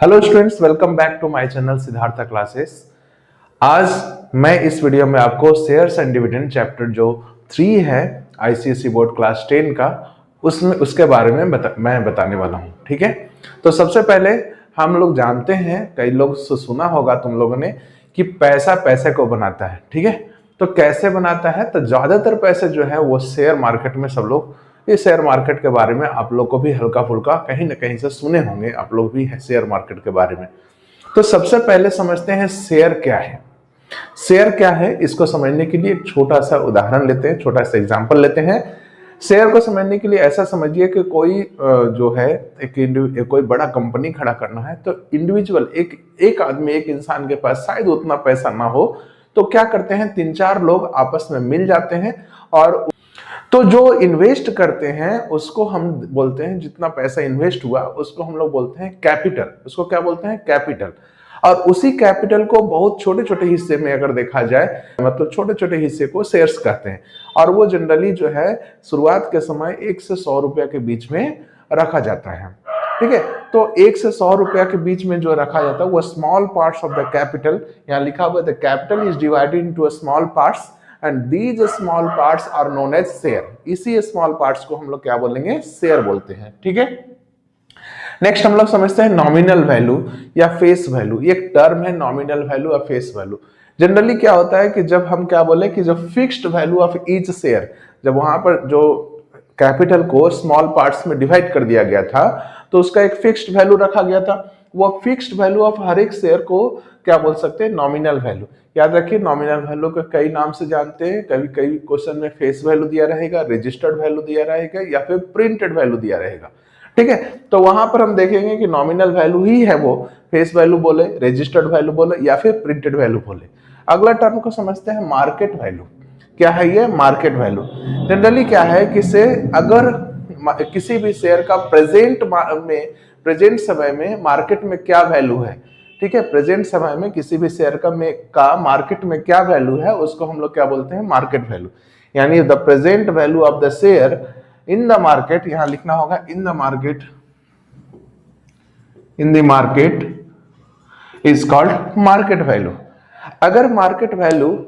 Hello students, welcome back to my channel Siddhartha classes. आज मैं इस वीडियो में आपको शेयर्स एंड डिविडेंड चैप्टर जो 3 है आईसीएसई बोर्ड क्लास 10 का उसमें उसके बारे में मैं बताने वाला हूं। ठीक है, तो सबसे पहले हम लोग जानते हैं, कई लोग से सुना होगा तुम लोगों ने कि पैसा पैसे को बनाता है। ठीक है, तो कैसे बनाता है? तो ज्यादातर पैसे जो है वो शेयर मार्केट में, सब लोग इस शेयर मार्केट के बारे में आप लोग को भी हल्का फुल्का कहीं ना कहीं से सुने होंगे, आप लोग भी शेयर मार्केट के बारे में। तो सबसे पहले समझते हैं शेयर क्या है। शेयर क्या है इसको समझने के लिए एक छोटा सा उदाहरण लेते हैं, छोटा सा एग्जांपल लेते हैं। शेयर को समझने के लिए ऐसा समझिए कि कोई जो है एक कोई बड़ा कंपनी खड़ा करना है, तो इंडिविजुअल एक आदमी, एक इंसान के पास शायद उतना पैसा ना हो, तो क्या करते हैं, 3-4 लोग आपस में मिल जाते हैं और तो जो इन्वेस्ट करते हैं उसको हम बोलते हैं, जितना पैसा इन्वेस्ट हुआ उसको हम लोग बोलते हैं कैपिटल। उसको क्या बोलते हैं? कैपिटल। और उसी कैपिटल को बहुत छोटे छोटे हिस्से में अगर देखा जाए, मतलब छोटे छोटे हिस्से को शेयर्स कहते हैं। और वो जनरली जो है शुरुआत के समय 1 से 100 रुपया के बीच में रखा जाता है। ठीक है, तो 1 से 100 रुपया के बीच में जो रखा जाता है वो small parts of the capital, यहाँ लिखा हुआ the capital is divided into small parts and these small parts are known as share. इसी स्मॉल पार्ट्स को हम लोग क्या बोलेंगे? शेयर बोलते हैं। ठीक है, नेक्स्ट हम लोग समझते हैं नॉमिनल वैल्यू या फेस वैल्यू। ये एक टर्म है, नॉमिनल वैल्यू और फेस वैल्यू। जनरली क्या होता है कि जब हम क्या बोले कि जो fixed value of each share, जब वहां पर जो कैपिटल को स्मॉल पार्ट्स में डिवाइड कर दिया गया था तो उसका एक फिक्स्ड वैल्यू रखा गया था। वो फिक्स्ड वैल्यू ऑफ हर एक शेयर को क्या बोल सकते हैं? Nominal value. याद रखिए, नॉमिनल वैल्यू को कई नाम से जानते हैं। कभी कई क्वेश्चन में फेस वैल्यू दिया रहेगा, रजिस्टर्ड वैल्यू दिया रहेगा या फिर प्रिंटेड वैल्यू दिया रहेगा। ठीक है, तो वहां पर हम देखेंगे कि नॉमिनल वैल्यू ही है वो, फेस वैल्यू बोले, रजिस्टर्ड वैल्यू बोले या फिर प्रिंटेड वैल्यू बोले। अगला टर्म को समझते हैं मार्केट वैल्यू। क्या है ये? Market value. जनरली क्या है कि से अगर किसी भी शेयर का प्रेजेंट समय में मार्केट में क्या वैल्यू है, ठीक है, प्रेजेंट समय में किसी भी शेयर का मार्केट में क्या वैल्यू है उसको हम लोग क्या बोलते हैं? Market value. यानी the present value of the share in the market, यहां लिखना होगा in the market, in the market is called market value. अगर मार्केट वैल्यू,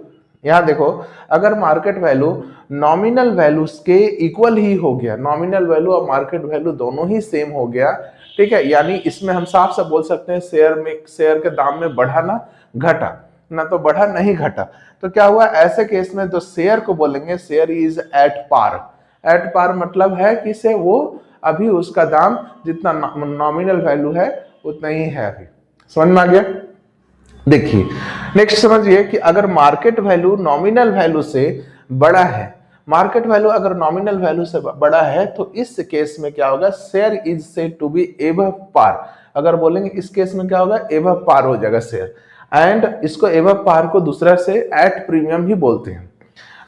यहां देखो, अगर मार्केट वैल्यू नॉमिनल वैल्यूज के इक्वल ही हो गया, नॉमिनल वैल्यू और मार्केट वैल्यू दोनों ही सेम हो गया, ठीक है, यानी इसमें हम साफ साफ बोल सकते हैं शेयर के दाम में बढ़ा ना घटा, ना तो बढ़ा नहीं घटा। तो क्या हुआ ऐसे केस में? तो शेयर को बोलेंगे share is at par. At par मतलब है कि से वो अभी उसका दाम जितना नॉमिनल वैल्यू है उतना ही है अभी। समझ में आ गया? देखिए नेक्स्ट समझिए कि अगर मार्केट वैल्यू नॉमिनल वैल्यू से बड़ा है, मार्केट वैल्यू अगर नॉमिनल वैल्यू से बड़ा है तो इस केस में क्या होगा? Share is said to be above par. अगर बोलेंगे इस केस में क्या होगा? एबव पार हो जाएगा शेयर। एंड इसको एबव पार को दूसरा से एट प्रीमियम ही बोलते हैं,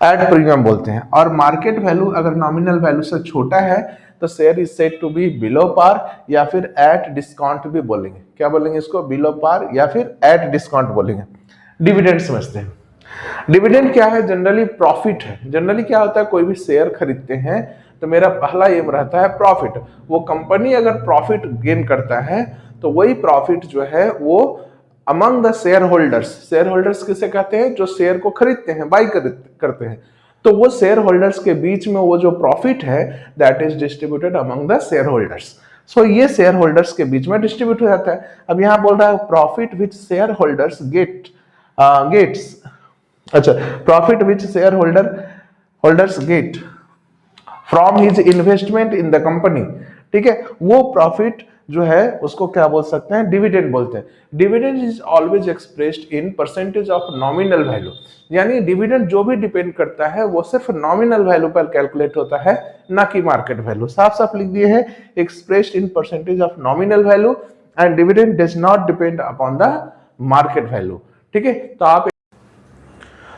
एट प्रीमियम बोलते हैं। और मार्केट वैल्यू अगर नॉमिनल वैल्यू से छोटा है तो share is said to be below par या फिर एट डिस्काउंट भी बोलेंगे। क्या बोलेंगे इसको? बिलो पार या फिर एट डिस्काउंट बोलेंगे। डिविडेंड समझते हैं। डिविडेंड क्या है? जनरली प्रॉफिट है। जनरली क्या होता है, कोई भी शेयर खरीदते हैं तो मेरा पहला एम रहता है प्रॉफिट। वो कंपनी अगर प्रॉफिट गेन करता है तो वही प्रॉफिट जो है वो among the share holders, share holders किसे कहते हैं? जो शेयर को खरीदते हैं, बाई करते हैं, तो वो शेयर होल्डर्स के बीच में वो जो प्रॉफिट है that is distributed among the shareholders. So ये शेयर होल्डर्स के बीच में डिस्ट्रीब्यूट हो जाता है। अब यहां बोल रहा है profit which shareholders gets, अच्छा, profit which shareholders get from his investment in the company. ठीक है, वो प्रॉफिट जो है उसको क्या बोल सकते हैं? डिविडेंड बोलते हैं। Dividend is always expressed in percentage of nominal value. यानी डिविडेंड जो भी डिपेंड करता है वो सिर्फ नॉमिनल वैल्यू पर कैलकुलेट होता है, ना कि मार्केट वैल्यू। साफ साफ लिख दिए है, expressed in percentage of nominal value and dividend does not depend upon the market value. ठीक है,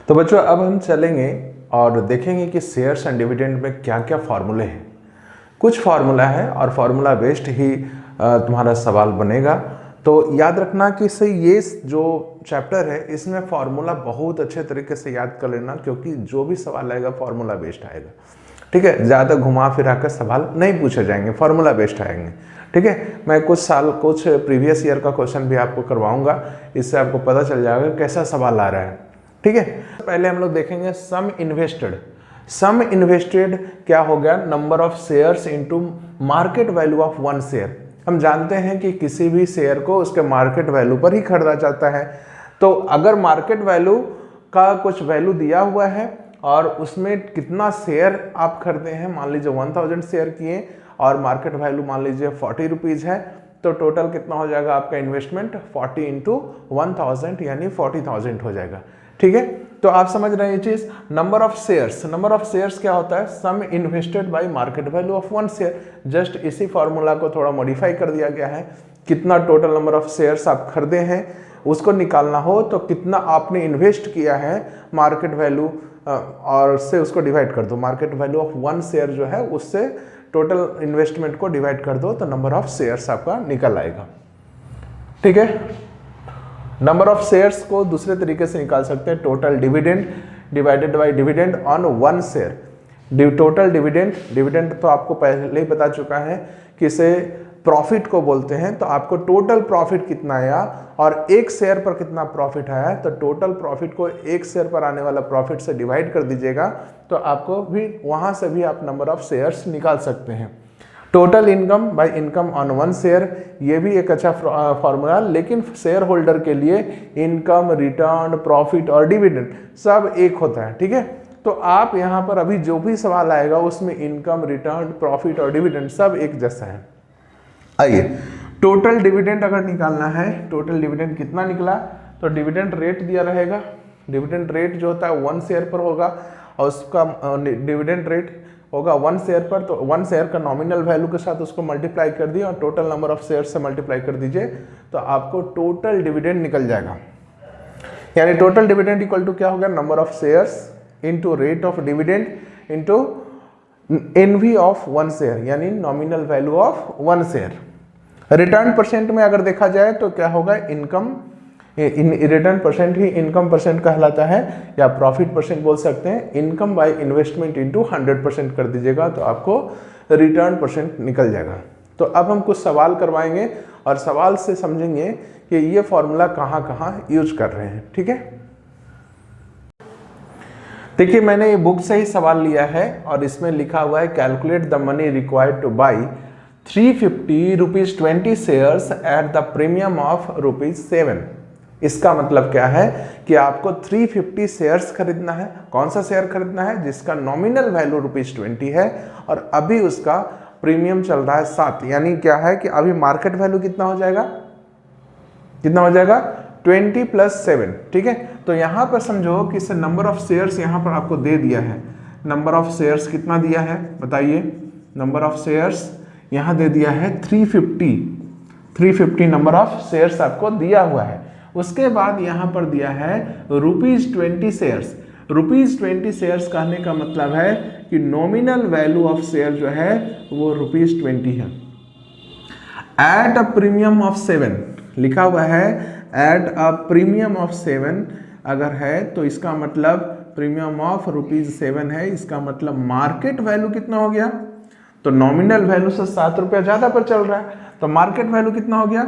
तो बच्चों अब हम चलेंगे और देखेंगे कि शेयर्स एंड डिविडेंड में क्या क्या फॉर्मूले हैं। कुछ फार्मूला है और फार्मूला बेस्ड ही तुम्हारा सवाल बनेगा। तो याद रखना कि से ये जो चैप्टर है इसमें फार्मूला बहुत अच्छे तरीके से याद कर लेना, क्योंकि जो भी सवाल आएगा फार्मूला बेस्ड आएगा। ठीक है, ज़्यादा घुमा फिरा कर सवाल नहीं पूछे जाएंगे, फार्मूला बेस्ड आएंगे। ठीक है, मैं कुछ प्रीवियस ईयर का क्वेश्चन भी आपको करवाऊंगा, इससे आपको पता चल जाएगा कैसा सवाल आ रहा है। ठीक है, पहले हम लोग देखेंगे सम इन्वेस्टेड। सम इन्वेस्टेड क्या हो गया, number of shares into market value of one share. हम जानते हैं कि किसी भी शेयर को उसके मार्केट वैल्यू पर ही खरीदा जाता है। तो अगर मार्केट वैल्यू का कुछ वैल्यू दिया हुआ है और उसमें कितना शेयर आप खरीदे हैं, मान लीजिए 1000 शेयर किए और मार्केट वैल्यू मान लीजिए 40 रुपीज़ है, तो टोटल कितना हो जाएगा आपका इन्वेस्टमेंट 40 इंटू 1000 यानी 40,000 हो जाएगा। ठीक है, तो आप समझ रहे हैं ये चीज। नंबर ऑफ शेयर्स क्या होता है, sum invested by market value of one share. Just इसी फॉर्मूला को थोड़ा मॉडिफाई कर दिया गया है। कितना टोटल नंबर ऑफ शेयर्स आप खरीदे हैं उसको निकालना हो तो कितना आपने इन्वेस्ट किया है मार्केट वैल्यू और उससे उसको डिवाइड कर दो। Market value of one share जो है उससे टोटल इन्वेस्टमेंट को डिवाइड कर दो तो नंबर ऑफ शेयर्स आपका निकल आएगा। ठीक है, नंबर ऑफ शेयर्स को दूसरे तरीके से निकाल सकते हैं, total dividend divided bye dividend on one share. Total dividend तो आपको पहले ही बता चुका है कि इसे प्रॉफिट को बोलते हैं। तो आपको टोटल प्रॉफिट कितना आया और एक शेयर पर कितना प्रॉफिट आया, तो टोटल प्रॉफिट को एक शेयर पर आने वाला प्रॉफिट से डिवाइड कर दीजिएगा तो आपको भी वहां से भी आप नंबर ऑफ शेयर्स निकाल सकते हैं। Total income by income on one share, ये भी एक अच्छा फॉर्मूला, लेकिन शेयर होल्डर के लिए इनकम, रिटर्न, प्रॉफिट और डिविडेंड सब एक होता है। ठीक है, तो आप यहाँ पर अभी जो भी सवाल आएगा उसमें इनकम, रिटर्न, प्रॉफिट और डिविडेंड सब एक जैसा है। आइए, टोटल डिविडेंड अगर निकालना है, टोटल डिविडेंड कितना निकला, तो डिविडेंड रेट दिया रहेगा। डिविडेंड रेट जो होता है वन शेयर पर होगा और उसका डिविडेंड रेट होगा वन शेयर पर, तो वन शेयर का नॉमिनल वैल्यू के साथ उसको मल्टीप्लाई कर दिए और टोटल नंबर ऑफ शेयर से मल्टीप्लाई कर दीजिए तो आपको टोटल डिविडेंड निकल जाएगा। यानी टोटल डिविडेंड इक्वल टू क्या हो गया, number of shares into rate of dividend into NV of one share यानी nominal value of one share. Return percent में अगर देखा जाए तो क्या होगा, इनकम रिटर्न परसेंट ही इनकम परसेंट कहलाता है या प्रॉफिट परसेंट बोल सकते हैं। इनकम बाय इन्वेस्टमेंट इनटू 100% कर दीजिएगा तो आपको रिटर्न परसेंट निकल जाएगा। तो अब हम कुछ सवाल करवाएंगे और सवाल से समझेंगे कि ये फॉर्मूला कहाँ कहाँ यूज कर रहे हैं। ठीक है, देखिए मैंने ये बुक से ही सवाल लिया है और इसमें लिखा हुआ है calculate the money required two by 350 rupees 20 shares at the premium of ₹7। इसका मतलब क्या है कि आपको 350 शेयर्स खरीदना है। कौन सा शेयर खरीदना है, जिसका नॉमिनल वैल्यू ₹20 है और अभी उसका प्रीमियम चल रहा है 7। यानी क्या है कि अभी मार्केट वैल्यू कितना हो जाएगा, 20 + 7। ठीक है, तो यहां पर समझो कि इसे नंबर ऑफ शेयर्स यहां पर आपको दे दिया है। नंबर ऑफ शेयर्स कितना दिया है बताइए, नंबर ऑफ शेयर्स यहां दे दिया है 350 नंबर ऑफ शेयर्स आपको दिया हुआ है। उसके बाद यहां पर दिया है ₹20 शेयर्स। ₹20 शेयर्स कहने का मतलब है कि नॉमिनल वैल्यू ऑफ शेयर जो है वो ₹20 है। एट अ प्रीमियम ऑफ 7 लिखा हुआ है, एट अ प्रीमियम ऑफ 7 अगर है तो इसका मतलब प्रीमियम ऑफ ₹7 है। इसका मतलब मार्केट वैल्यू कितना हो गया, तो नॉमिनल वैल्यू से ₹7 ज्यादा पर चल रहा है तो मार्केट वैल्यू कितना हो गया,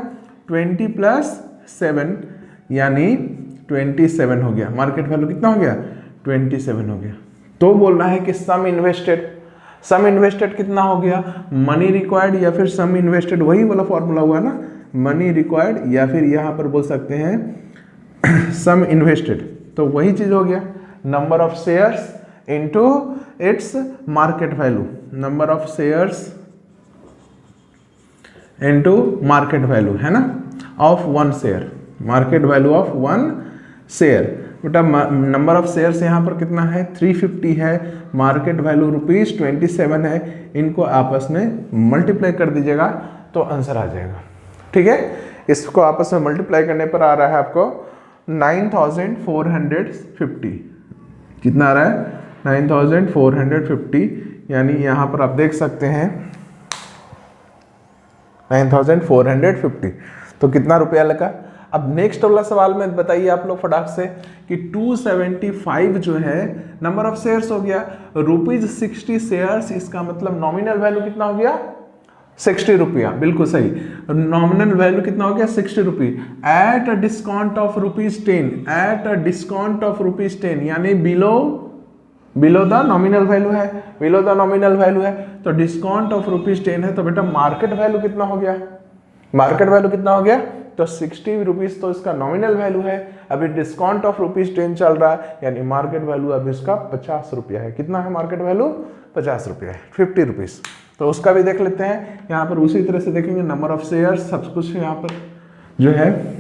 20 + 7 यानी 27 हो गया। मार्केट वैल्यू कितना हो गया, 27 हो गया। तो बोल रहा है कि सम इन्वेस्टेड कितना हो गया, मनी रिक्वायर्ड या फिर सम इन्वेस्टेड, वही वाला फॉर्मूला हुआ ना, मनी रिक्वायर्ड या फिर यहां पर बोल सकते हैं सम इन्वेस्टेड, तो वही चीज हो गया, number of shares into its market value, number of shares into market value है ना of one share, market value of one share. बेटा नंबर ऑफ शेयर्स यहाँ पर कितना है, 350 है, मार्केट वैल्यू ₹27 है, इनको आपस में मल्टीप्लाई कर दीजिएगा तो आंसर आ जाएगा। ठीक है, इसको आपस में मल्टीप्लाई करने पर आ रहा है आपको 9450। कितना आ रहा है, 9450, यानी यहाँ पर आप देख सकते हैं 9450। तो कितना रुपया लगा। अब नेक्स्ट वाला सवाल में बताइए आप लोग फटाक से कि 275 जो है नंबर ऑफ शेयर्स हो गया, ₹60 शेयर्स, इसका मतलब नॉमिनल वैल्यू कितना हो गया, 60 रुपया, बिल्कुल सही। नॉमिनल वैल्यू कितना हो गया 60 rupee at a discount of ₹10, at a discount of ₹10, यानी बिलो द नॉमिनल वैल्यू है, बिलो द नॉमिनल वैल्यू है, तो डिस्काउंट ऑफ ₹10 है, तो बेटा मार्केट वैल्यू कितना हो गया, मार्केट वैल्यू कितना हो गया, तो 60 रुपीज तो इसका नॉमिनल वैल्यू है, अभी डिस्काउंट ऑफ ₹10 चल रहा है, यानी मार्केट वैल्यू अभी इसका 50 रुपया है। कितना है मार्केट वैल्यू, 50 रुपया है, 50 रुपीज। तो उसका भी देख लेते हैं, यहाँ पर उसी तरह से देखेंगे, नंबर ऑफ शेयर्स सब कुछ यहाँ पर जो है,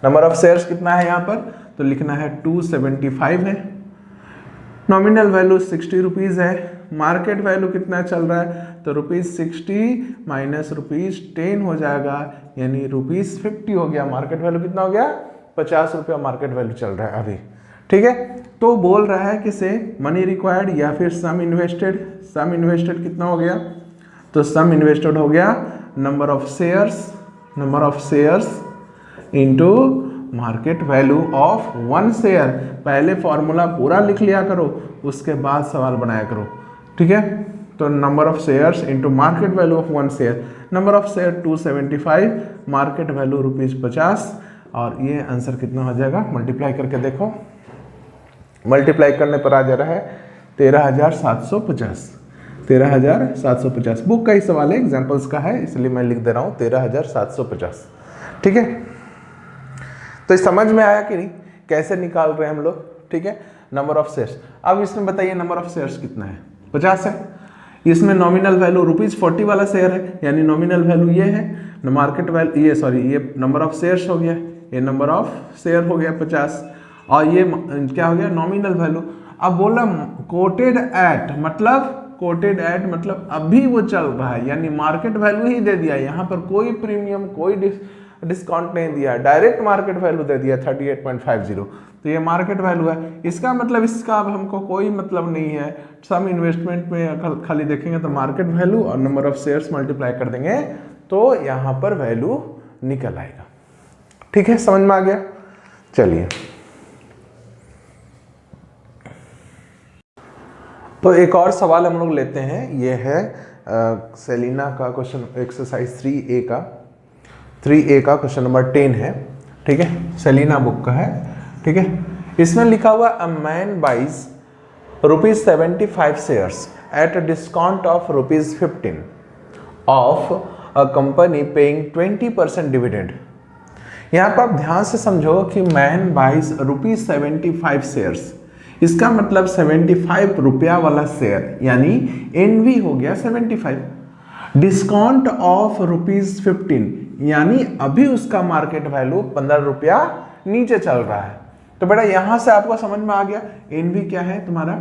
नंबर ऑफ शेयर्स कितना है यहाँ पर, तो लिखना है 275 है, नॉमिनल वैल्यू 60 रुपीज है, मार्केट वैल्यू कितना चल रहा है, तो ₹60 माइनस ₹10 हो जाएगा, यानी ₹50 हो गया, मार्केट वैल्यू कितना हो गया, 50 रुपया मार्केट वैल्यू चल रहा है अभी, ठीक है। तो बोल रहा है कि से मनी रिक्वायर्ड या फिर सम इन्वेस्टेड कितना हो गया, तो सम इन्वेस्टेड हो गया number of shares into market value of 1 share. पहले फॉर्मूला पूरा लिख लिया करो, उसके बाद सवाल बनाया करो, ठीक है। तो number of shares into market value of 1 share, number of share 275, market value ₹50, और ये आंसर कितना हो जाएगा, मल्टीप्लाई करके देखो, मल्टीप्लाई करने पर आ जा रहा है 13,750। बुक का ही सवाल है, एग्जाम्पल्स का है, इसलिए मैं लिख दे रहा हूँ 13,750, ठीक है। तो समझ में आया कि नहीं, कैसे निकाल रहे हैं हम लोग, ठीक है। नंबर ऑफ शेयर्स, अब इसमें बताइए नंबर ऑफ शेयर्स कितना है, 50 है, इसमें नॉमिनल वैल्यू ₹40 वाला शेयर है, यानी नॉमिनल वैल्यू ये है, मार्केट वैल्यू ये नंबर ऑफ शेयर्स हो गया, ये नंबर ऑफ शेयर हो गया 50, और ये क्या हो गया, नॉमिनल वैल्यू। अब बोला कोटेड एट मतलब अभी वो चल रहा है, यानी मार्केट वैल्यू ही दे दिया, यहाँ पर कोई प्रीमियम कोई डिस्काउंट नहीं दिया, डायरेक्ट मार्केट वैल्यू दे दिया 38.50, तो ये मार्केट वैल्यू है। इसका मतलब इसका अब हमको कोई मतलब नहीं है, सम इन्वेस्टमेंट में खाली देखेंगे तो मार्केट वैल्यू और नंबर ऑफ शेयर्स मल्टीप्लाई कर देंगे तो यहाँ पर वैल्यू निकल आएगा, ठीक है, समझ में आ गया। चलिए, तो एक और सवाल हम लोग लेते हैं, ये है सेलिना का क्वेश्चन एक्सरसाइज 3A का क्वेश्चन नंबर 10 है, ठीक है, सेलिना बुक का है, ठीक है। इसमें लिखा हुआ a man buys ₹75 shares at a discount of ₹15 of a company paying 20% dividend. यहाँ पर आप ध्यान से समझो कि मैन बाइज ₹75 शेयर्स, इसका मतलब 75 रुपया वाला शेयर, यानी एनवी हो गया 75, डिस्काउंट ऑफ ₹15, यानी अभी उसका मार्केट वैल्यू 15 रुपया नीचे चल रहा है। तो बेटा यहां से आपको समझ में आ गया एनवी क्या है तुम्हारा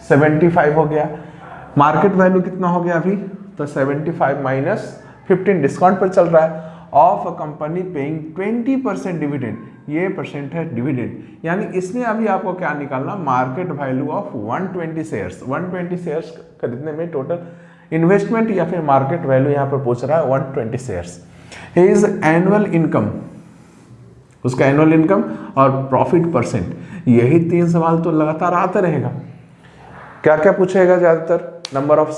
75 हो गया, मार्केट वैल्यू कितना हो गया अभी, तो 75 माइनस 15 डिस्काउंट पर चल रहा है, of a company paying 20% dividend, ये परसेंट है डिविडेंड, यानी इसमें अभी आपको क्या निकालना, market value of 120 shares. 120 shares खरीदने में टोटल इन्वेस्टमेंट या फिर मार्केट वैल्यू यहाँ पर पूछ रहा है 120 शेयर्स। हिज एनुअल इनकम, उसका एनुअल इनकम और प्रॉफिट परसेंट, यही 3 सवाल तो लगातार आते रहेगा। क्या क्या पूछेगा ज्यादातर, नंबर ऑफ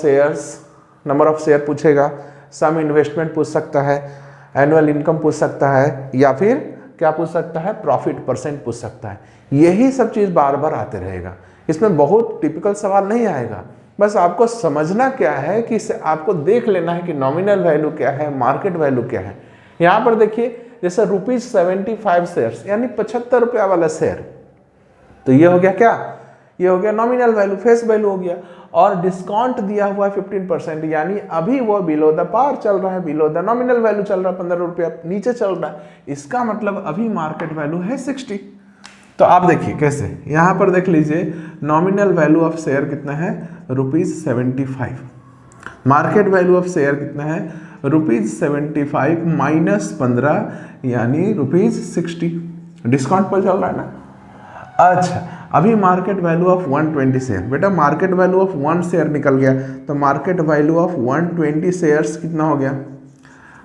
शेयर पूछेगा, सम इन्वेस्टमेंट पूछ सकता है, एनुअल इनकम पूछ सकता है, या फिर क्या पूछ सकता है, प्रॉफिट परसेंट पूछ सकता है। यही सब चीज बार बार आते रहेगा, इसमें बहुत टिपिकल सवाल नहीं आएगा। बस आपको समझना क्या है कि आपको देख लेना है कि नॉमिनल वैल्यू क्या है, मार्केट वैल्यू क्या है। यहाँ पर देखिए जैसे ₹75 शेयर्स यानी 75 रुपया वाला शेयर, तो ये हो गया क्या, ये हो गया नॉमिनल वैल्यू, फेस वैल्यू हो गया, और डिस्काउंट दिया हुआ है 15%, यानी अभी वो बिलो द पार चल रहा है, बिलो द नॉमिनल वैल्यू चल रहा है, 15 रुपया नीचे चल रहा है, इसका मतलब अभी मार्केट वैल्यू है 60। तो आप देखिए कैसे, यहाँ पर देख लीजिए नॉमिनल वैल्यू ऑफ शेयर कितना है, ₹75, मार्केट वैल्यू ऑफ शेयर कितना है, ₹75 माइनस 15 यानी ₹60, डिस्काउंट पर चल रहा है ना। अच्छा, अभी मार्केट वैल्यू ऑफ 120 शेयर, बेटा मार्केट वैल्यू ऑफ 1 शेयर निकल गया, तो मार्केट वैल्यू ऑफ 120 शेयर्स कितना हो गया,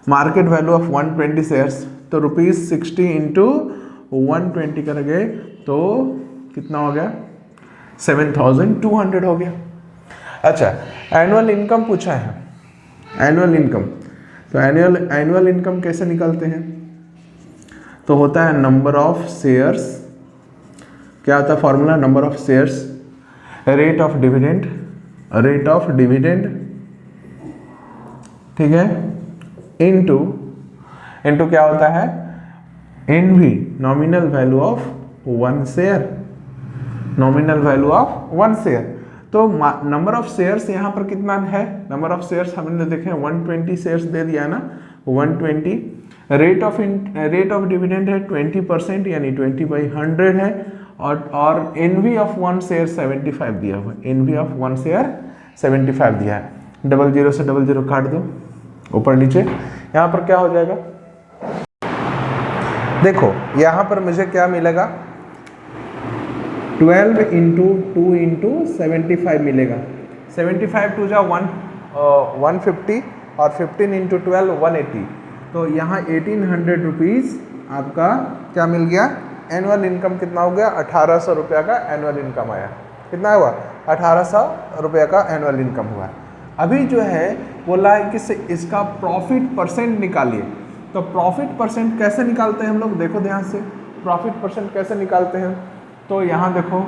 मार्केट वैल्यू ऑफ 120 शेयर्स, तो ₹60 इंटू 120 करेंगे तो कितना हो गया, 7200 हो गया, अच्छा, एनुअल इनकम पूछा है, एनुअल इनकम। तो एनुअल इनकम कैसे निकालते हैं? तो होता है नंबर ऑफ शेयर्स, क्या होता है formula? Number of shares, rate of dividend, rate of dividend, ठीक है, इनटू क्या होता है? NV, nominal value of 1 share, nominal value of 1 share. तो नंबर ऑफ शेयर्स यहाँ पर कितना है? नंबर ऑफ शेयर्स हमने देखे 120 शेयर्स दे दिया ना, 120। रेट ऑफ डिविडेंड है 20% यानी 20/100 है, और एनवी ऑफ 1 शेयर 75 दिया हुआ है, एनवी ऑफ 1 शेयर 75 दिया है। 00 से 00 काट दो ऊपर नीचे, यहाँ पर क्या हो जाएगा? देखो यहाँ पर मुझे क्या मिलेगा? 12 इंटू 2 इंटू 75 मिलेगा। 75 टू जा 150 और 15 इंटू 12 180। तो यहाँ 1800 रुपीज़ आपका क्या मिल गया? एनुअल इनकम कितना हो गया? 1800 रुपया का एनुअल इनकम आया। कितना हुआ? 1800 रुपया का एनुअल इनकम हुआ। अभी जो है बोला है कि इसका प्रॉफिट परसेंट निकालिए। तो प्रॉफिट परसेंट कैसे निकालते हैं हम लोग? देखो ध्यान से, प्रॉफिट परसेंट कैसे निकालते हैं? तो यहाँ देखो,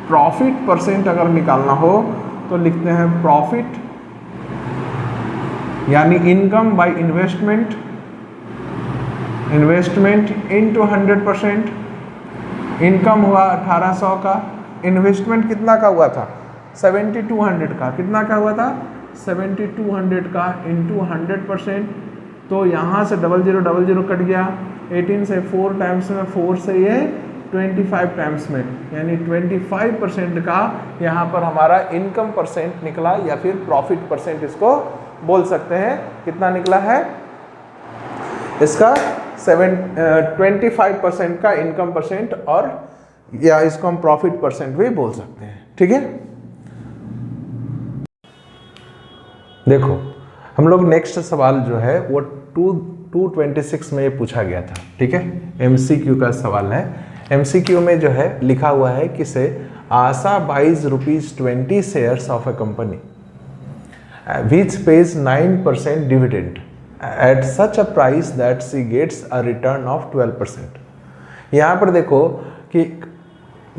प्रॉफिट परसेंट अगर निकालना हो तो लिखते हैं प्रॉफिट यानी income by investment, investment into 100%। Income हुआ 1800 का, इन्वेस्टमेंट कितना का हुआ था? 7200 का। कितना का हुआ था? 7200 का इंटू 100%। तो यहाँ से 0000 कट गया, 18 से 4 टाइम्स में, 4 से ये 25 टाइम्स में, यानी 25% का यहाँ पर हमारा इनकम परसेंट निकला, या फिर प्रॉफिट परसेंट इसको बोल सकते हैं। कितना निकला है इसका? 25% का इनकम परसेंट, और या इसको हम प्रॉफिट परसेंट भी बोल सकते हैं। ठीक है, देखो हम लोग नेक्स्ट सवाल जो है वो 226 में पूछा गया था। ठीक है, MCQ का सवाल है। MCQ में जो है लिखा हुआ है कि से आशा buys ₹20 shares of a company which pays 9% dividend at such a price that she gets a return of 12%। यहाँ पर देखो कि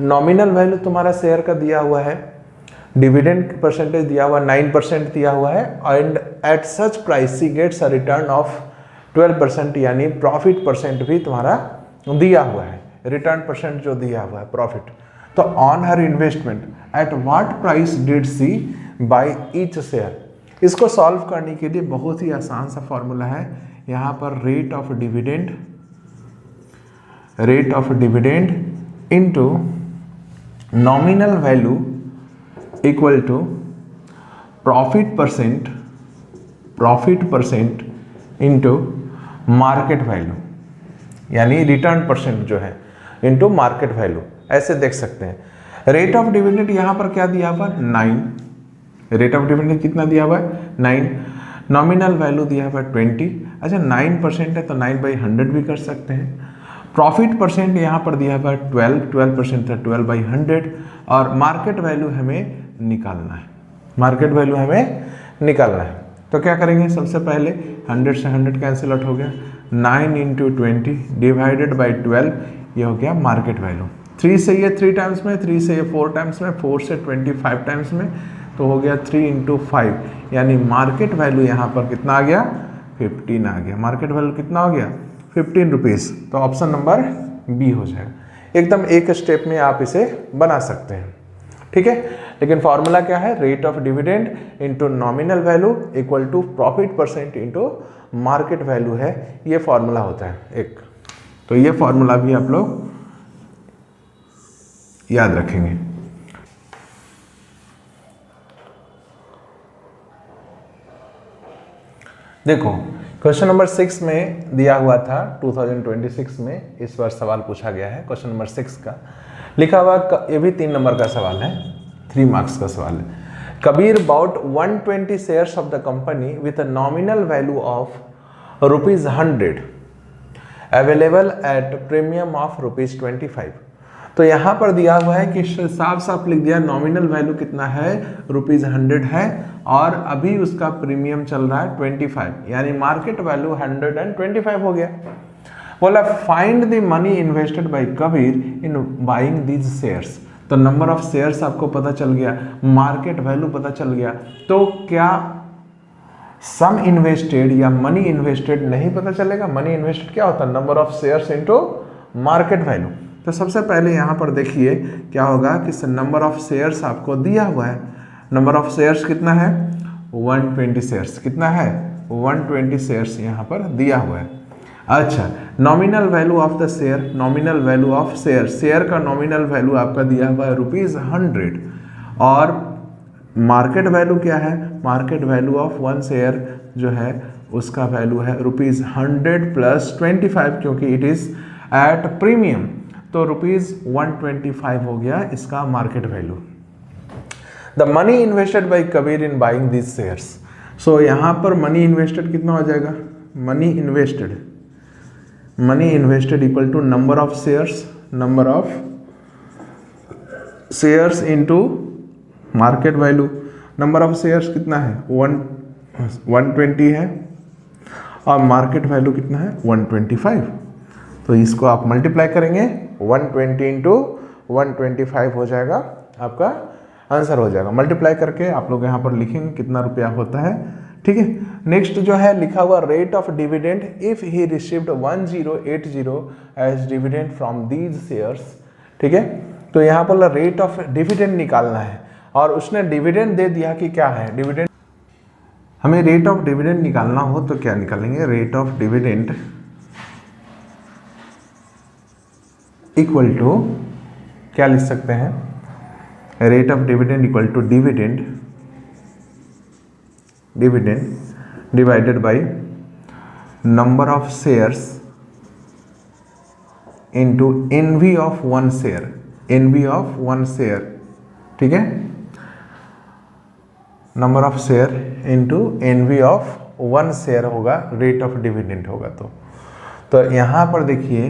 नॉमिनल वैल्यू तुम्हारा शेयर का दिया हुआ है, डिविडेंड परसेंटेज दिया हुआ 9% दिया हुआ है, and at such price she gets a return of 12%, यानी प्रॉफिट परसेंट भी तुम्हारा दिया हुआ है, रिटर्न परसेंट जो दिया हुआ है प्रॉफिट। तो on her investment at what price did she buy each share. इसको सॉल्व करने के लिए बहुत ही आसान सा फॉर्मूला है। यहाँ पर rate of dividend into nominal value equal to profit percent into market value, यानी रिटर्न परसेंट जो है इनटू मार्केट वैल्यू, ऐसे देख सकते हैं। रेट ऑफ डिविडेंड यहाँ पर क्या दिया हुआ? 9। रेट ऑफ डिविडेंड कितना दिया हुआ है? 9। नॉमिनल वैल्यू दिया हुआ 20। अच्छा 9% है तो 9/100 भी कर सकते हैं। प्रॉफिट परसेंट यहाँ पर दिया हुआ 12% था, 12/100। और मार्केट वैल्यू हमें निकालना है, मार्केट वैल्यू हमें निकालना है। तो क्या करेंगे? सबसे पहले 100 से 100 कैंसिल आउट हो गया, 9 इंटू 20 डिवाइडेड बाई 12, ये हो गया मार्केट वैल्यू। 3 से ये 3 टाइम्स में, 3 से ये 4 टाइम्स में, 4 से 25 टाइम्स में, तो हो गया 3 इंटू 5, यानी मार्केट वैल्यू यहाँ पर कितना आ गया? 15 आ गया। मार्केट वैल्यू कितना हो गया? 15 रुपीज़। तो ऑप्शन नंबर बी हो जाएगा। एकदम एक स्टेप में आप इसे बना सकते हैं। ठीक है, लेकिन फॉर्मूला क्या है? Rate of dividend into nominal value equal to profit percent into market value है, ये फॉर्मूला होता है एक। तो ये फॉर्मूला भी आप लोग याद रखेंगे। देखो क्वेश्चन नंबर 6 में दिया हुआ था 2026 में, इस बार सवाल पूछा गया है। क्वेश्चन नंबर 6 का लिखा हुआ, ये भी 3 नंबर का सवाल है, 3 मार्क्स का सवाल है। Kabir bought 120 shares of the company with a nominal value of ₹100 available at premium of ₹25। तो यहाँ पर दिया हुआ है कि साफ साफ लिख दिया नॉमिनल वैल्यू कितना है, ₹100 है, और अभी उसका प्रीमियम चल रहा है 25, यानी मार्केट वैल्यू 125 हो गया। बोला find the money invested by Kabir in buying these shares. तो नंबर ऑफ शेयर्स आपको पता चल गया, मार्केट वैल्यू पता चल गया, तो क्या सम इन्वेस्टेड या मनी इन्वेस्टेड नहीं पता चलेगा? मनी इन्वेस्टेड क्या होता है? Number of shares into market value. तो सबसे पहले यहाँ पर देखिए क्या होगा कि नंबर ऑफ शेयर्स आपको दिया हुआ है। नंबर ऑफ शेयर्स कितना है? 120 शेयर्स। कितना है? 120 शेयर्स यहाँ पर दिया हुआ है। अच्छा, nominal value of the share, nominal value of share, share का नॉमिनल वैल्यू आपका दिया हुआ है ₹100, और मार्केट वैल्यू क्या है? Market value of one share जो है उसका वैल्यू है ₹100 + 25, क्योंकि इट इज एट प्रीमियम, तो ₹125 हो गया इसका market value. The money invested by Kabir in buying this shares. So यहाँ पर मनी इन्वेस्टेड कितना हो जाएगा? Money invested equal to number of shares into market value. Number of shares कितना है? 120 है, और मार्केट वैल्यू कितना है? 125। तो इसको आप मल्टीप्लाई करेंगे, 120 इंटू 125 हो जाएगा, आपका आंसर हो जाएगा। मल्टीप्लाई करके आप लोग यहाँ पर लिखेंगे कितना रुपया होता है। ठीक है, नेक्स्ट जो है लिखा हुआ rate of dividend if he received 1080 as dividend from these shares. ठीक है, तो यहाँ पर रेट ऑफ डिविडेंड निकालना है, और उसने डिविडेंड दे दिया कि क्या है डिविडेंड। हमें रेट ऑफ डिविडेंड निकालना हो तो क्या निकालेंगे? Rate of dividend equal to क्या लिख सकते हैं? Rate of dividend equal to dividend divided by number of shares into NV of one share. ठीक है, number of share into NV of one share होगा, रेट ऑफ डिविडेंड होगा। तो यहाँ पर देखिए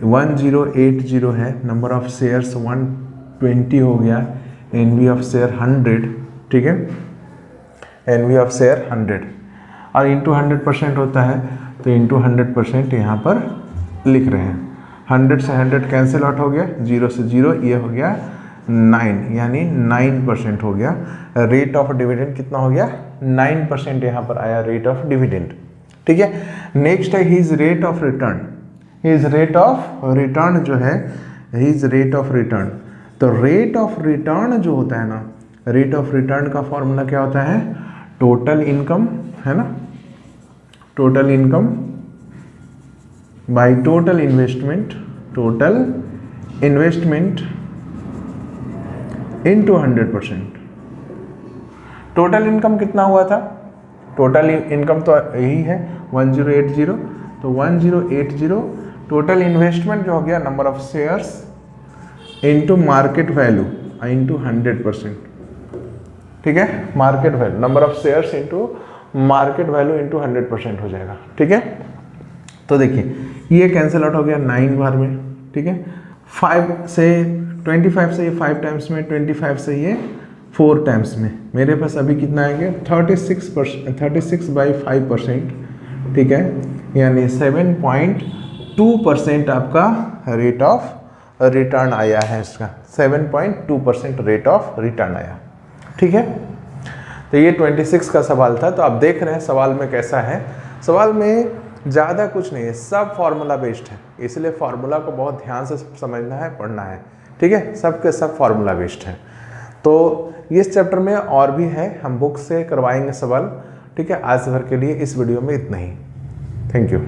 1080 है, नंबर ऑफ शेयर्स 120 हो गया, एनवी ऑफ शेयर 100। ठीक है, एनवी ऑफ शेयर 100, और इंटू 100% होता है, तो इंटू 100% यहाँ पर लिख रहे हैं। 100 से 100 कैंसिल आउट हो गया, 0 से 0, ये हो गया 9, यानी 9% हो गया। रेट ऑफ डिविडेंड कितना हो गया? 9% यहाँ पर आया रेट ऑफ डिविडेंड। ठीक है, नेक्स्ट है his rate of return. His rate of return जो है, हिज रेट ऑफ रिटर्न, तो रेट ऑफ रिटर्न जो होता है ना, रेट ऑफ रिटर्न का फॉर्मूला क्या होता है? टोटल इनकम, है ना, total income by total investment into 100%। Total income कितना हुआ था? टोटल इनकम तो यही है 1080, तो 1080 टोटल इन्वेस्टमेंट जो हो गया number of shares into market value into 100%। ठीक है, market value, number of shares into market value into 100% हो जाएगा। ठीक है, तो देखिए ये कैंसिल आउट हो गया 9 बार में। ठीक है, 5 से 25 से ये 5 टाइम्स में, 25 से ये 4 टाइम्स में, मेरे पास अभी कितना आएंगे? 36/5%। ठीक है, यानी 7.2% आपका रेट ऑफ रिटर्न आया है इसका, 7.2% रेट ऑफ रिटर्न आया। ठीक है, तो ये 26 का सवाल था। तो आप देख रहे हैं सवाल में कैसा है, सवाल में ज़्यादा कुछ नहीं है, सब फार्मूला बेस्ड है, इसलिए फार्मूला को बहुत ध्यान से समझना है, पढ़ना है। ठीक है, सब के सब फार्मूला बेस्ड है। तो इस चैप्टर में और भी है, हम बुक से करवाएंगे सवाल। ठीक है, आज भर के लिए इस वीडियो में इतना ही। Thank you.